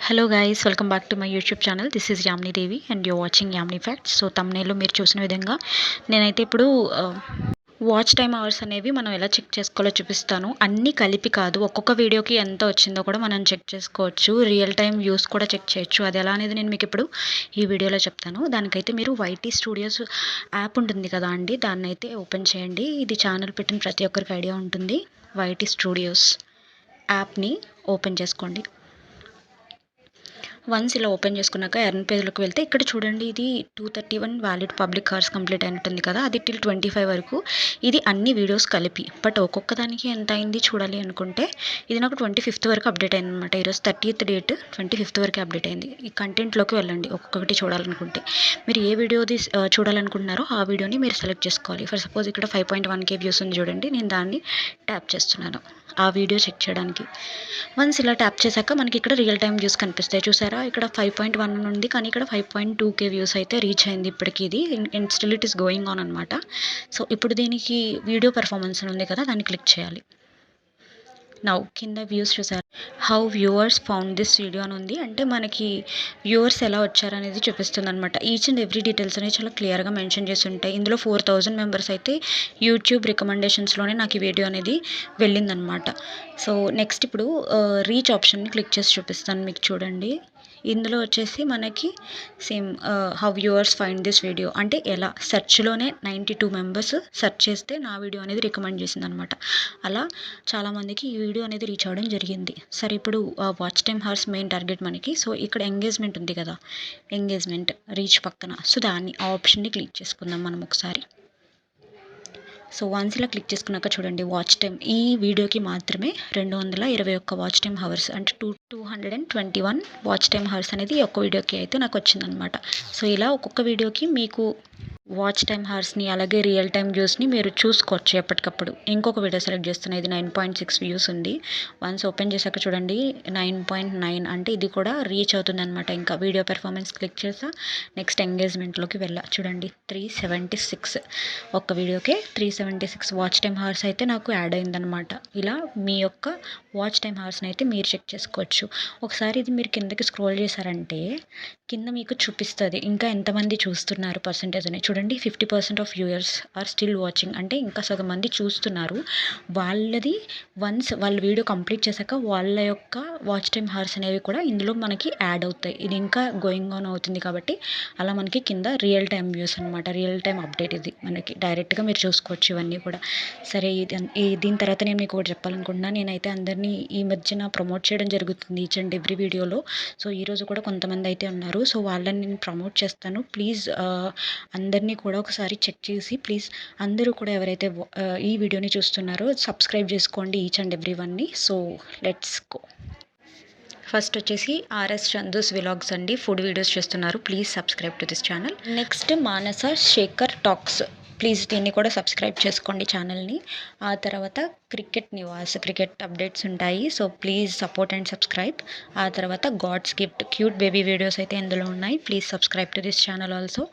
Hello guys, welcome back to my YouTube channel. This is Yamini Devi and you're watching Yamini facts. So తమ్నేల్లో మీరు చూసిన విధంగా నేనైతే ఇప్పుడు వాచ్ టైమ్ అవర్స్ అనేవి మనం ఎలా చెక్ చేసుకోవాలో చూపిస్తాను. అన్నీ కలిపి కాదు, ఒక్కొక్క వీడియోకి ఎంత వచ్చిందో కూడా మనం చెక్ చేసుకోవచ్చు. రియల్ టైం వ్యూస్ కూడా చెక్ చేయొచ్చు. అది ఎలా అనేది నేను మీకు ఇప్పుడు ఈ వీడియోలో చెప్తాను. దానికైతే మీరు వైటీ స్టూడియోస్ యాప్ ఉంటుంది కదా అండి, దాన్ని అయితే ఓపెన్ చేయండి. ఇది ఛానల్ పెట్టిన ప్రతి ఒక్కరికి ఐడియా ఉంటుంది. వైటీ స్టూడియోస్ యాప్ని ఓపెన్ చేసుకోండి. వన్స్ ఇలా ఓపెన్ చేసుకున్నాక ఎర్న్ పేజ్లోకి వెళ్తే ఇక్కడ చూడండి, ఇది 231 వ్యాలిడ్ పబ్లిక్ అవర్స్ కంప్లీట్ అయినట్టుంది కదా. అది టిల్ 25 వరకు. ఇది అన్ని వీడియోస్ కలిపి. బట్ ఒక్కొక్క దానికి ఎంత అయింది చూడాలి అనుకుంటే ఇది నాకు 25th వరకు అప్డేట్ అయింది అనమాట. ఈరోజు 30th డేట్, 25th వరకు అప్డేట్ అయింది. ఈ కంటెంట్లోకి వెళ్ళండి. ఒక్కొక్కటి చూడాలనుకుంటే మీరు ఏ వీడియోది చూడాలనుకుంటున్నారో ఆ వీడియోని మీరు సెలెక్ట్ చేసుకోవాలి. ఫర్ సపోజ్ ఇక్కడ 5.1K వ్యూస్ ఉంది చూడండి, నేను దాన్ని ట్యాప్ చేస్తున్నాను ఆ వీడియో చెక్ చేయడానికి. వన్స్ ఇలా ట్యాప్ చేశాక మనకి ఇక్కడ రియల్ టైం వ్యూస్ కనిపిస్తాయి. చూసారా, ఇక్కడ 5.1 ఉంది, కానీ ఇక్కడ 5.2K వ్యూస్ అయితే రీచ్ అయింది ఇప్పటికి. ఇది still it is going on అనమాట. సో ఇప్పుడు దీనికి వీడియో పెర్ఫార్మెన్స్ ఉంది కదా, దాన్ని క్లిక్ చేయాలి. నౌ కింద వ్యూస్ చూసారు, how viewers found this video అని ఉంది. అంటే మనకి వ్యూవర్స్ ఎలా వచ్చారనేది చూపిస్తుంది అనమాట. ఈచ్ అండ్ ఎవ్రీ డీటెయిల్స్ అనేవి చాలా క్లియర్గా మెన్షన్ చేసి ఉంటాయి. ఇందులో 4000 మెంబర్స్ అయితే యూట్యూబ్ రికమెండేషన్స్లోనే నాకు ఈ వీడియో అనేది వెళ్ళిందనమాట. సో నెక్స్ట్ ఇప్పుడు రీచ్ ఆప్షన్ని క్లిక్ చేసి చూపిస్తాను మీకు. చూడండి, ఇందులో వచ్చేసి మనకి same how viewers find this video అంటే ఎలా సెర్చ్లోనే 92 మెంబర్స్ సెర్చ్ చేస్తే నా వీడియో అనేది రికమెండ్ చేసింది అనమాట. అలా చాలామందికి ఈ వీడియో అనేది రీచ్ అవ్వడం జరిగింది. సరే, ఇప్పుడు watch time hours main target మనకి. సో ఇక్కడ ఎంగేజ్మెంట్ ఉంది కదా, ఎంగేజ్మెంట్ రీచ్ పక్కన. సో దాన్ని ఆ ఆప్షన్ని క్లిక్ చేసుకుందాం మనం ఒకసారి. సో వన్స్ ఇలా క్లిక్ చేసుకున్నాక చూడండి, వాచ్ టైం ఈ వీడియోకి మాత్రమే 221 వాచ్ టైమ్ హవర్స్, అంటే 221 వాచ్ టైమ్ హవర్స్ అనేది ఒక్క వీడియోకి అయితే నాకు వచ్చిందనమాట. సో ఇలా ఒక్కొక్క వీడియోకి మీకు వాచ్ టైమ్ హవర్స్ని అలాగే రియల్ టైమ్ వ్యూస్ని మీరు చూసుకోవచ్చు ఎప్పటికప్పుడు. ఇంకొక వీడియో సెలెక్ట్ చేస్తున్నా, ఇది 9.6 వ్యూస్ ఉంది. వన్స్ ఓపెన్ చేశాక చూడండి 9.9, అంటే ఇది కూడా రీచ్ అవుతుంది అనమాట. ఇంకా వీడియో పెర్ఫార్మెన్స్ క్లిక్ చేసా, నెక్స్ట్ ఎంగేజ్మెంట్లోకి వెళ్ళా. చూడండి 376, ఒక్క వీడియోకే 376 వాచ్ టైమ్ హవర్స్ అయితే నాకు యాడ్ అయిందనమాట. ఇలా మీ యొక్క వాచ్ టైమ్ హవర్స్ని అయితే మీరు చెక్ చేసుకోవచ్చు. ఒకసారి ఇది మీరు కిందకి స్క్రోల్ చేశారంటే కింద మీకు చూపిస్తుంది ఇంకా ఎంతమంది చూస్తున్నారు పర్సంటేజ్ అని. చూడండి 50% of viewers are still watching, అంటే ఇంకా సగం మంది చూస్తున్నారు. వాళ్ళది వన్స్ వాళ్ళ వీడియో కంప్లీట్ చేశాక వాళ్ళ యొక్క వాచ్ టైమ్ హవర్స్ అనేవి కూడా ఇందులో మనకి యాడ్ అవుతాయి. ఇది ఇంకా గోయింగ్ ఆన్ అవుతుంది కాబట్టి అలా మనకి కింద రియల్ టైమ్ వ్యూస్ అనమాట, రియల్ టైమ్ అప్డేట్. ఇది మనకి డైరెక్ట్గా మీరు చూసుకోవచ్చు ఇవన్నీ కూడా. సరే, దీని తర్వాత నేను మీకు ఒకటి చెప్పాలనుకుంటున్నాను. నేనైతే అందరినీ ఈ మధ్యన ప్రమోట్ చేయడం జరుగుతుంది ఈచ్ అండ్ ఎవ్రీ వీడియోలో. సో ఈరోజు కూడా కొంతమంది అయితే ఉన్నారు. సో వాళ్ళని నేను ప్రమోట్ చేస్తాను. ప్లీజ్ అందరినీ కూడా ఒకసారి చెక్ చేసి ప్లీజ్ అందరూ కూడా ఎవరైతే ఈ వీడియోని చూస్తున్నారో సబ్స్క్రైబ్ చేసుకోండి ఈచ్ అండ్ ఎవ్రీ వన్ని. So let's go. ఫస్ట్ వచ్చేసి ఆర్ఎస్ చందూస్ వ్లాగ్స్ అండి, ఫుడ్ వీడియోస్ చేస్తున్నారు. Please subscribe to this channel. Next Manasa Shekar talks, please దీన్ని కూడా సబ్స్క్రైబ్ చేసుకోండి ఛానల్ని. ఆ తర్వాత క్రికెట్ నివాస్, క్రికెట్ అప్డేట్స్ ఉంటాయి. So please support and subscribe. ఆ తర్వాత God's gift, cute baby videos అయితే ఇందులో ఉన్నాయి. Please subscribe to this channel also.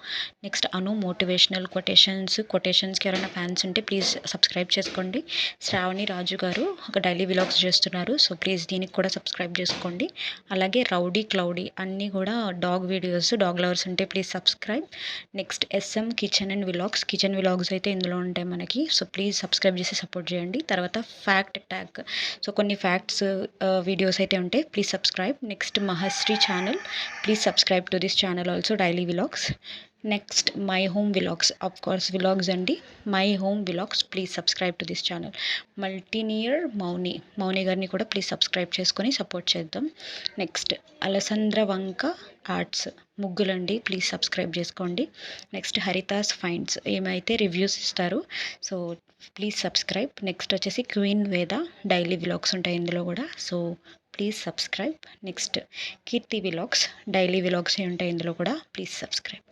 Next Anu motivational కొటేషన్స్కి ఎవరైనా ఫ్యాన్స్ ఉంటే ప్లీజ్ సబ్స్క్రైబ్ చేసుకోండి. శ్రావణి రాజు గారు ఒక డైలీ వ్లాగ్స్ చేస్తున్నారు. సో ప్లీజ్ దీనికి కూడా సబ్స్క్రైబ్ చేసుకోండి. అలాగే రౌడీ క్లౌడీ అన్నీ కూడా డాగ్ వీడియోస్, డాగ్ లవర్స్ ఉంటే please subscribe. Next SM kitchen and vlogs, kitchen vlogs అయితే ఇందులో ఉంటాయి మనకి. సో ప్లీజ్ సబ్స్క్రైబ్ చేసి సపోర్ట్ చేయండి. తర్వాత ఫ్యాక్ట్ ట్యాగ్, సో కొన్ని ఫ్యాక్ట్స్ వీడియోస్ అయితే ఉంటాయి. Please subscribe. Next Mahasri channel, please subscribe to this channel also, daily vlogs. Next my home vlogs, of course vlogs అండి, my home vlogs, please subscribe to this channel. మల్టీనియర్ మౌని గారిని కూడా please subscribe చేసుకొని support చేద్దాం. Next Alasandra Vanka arts, ముగ్గులండి, please subscribe చేసుకోండి. Next Haritha's finds, ఏమైతే reviews ఇస్తారు. So please subscribe. నెక్స్ట్ వచ్చేసి క్వీన్ వేద, డైలీ వ్లాగ్స్ ఉంటాయి ఇందులో కూడా. So please subscribe. Next Keerthi vlogs, daily vlogs ఉంటాయి ఇందులో కూడా. Please subscribe.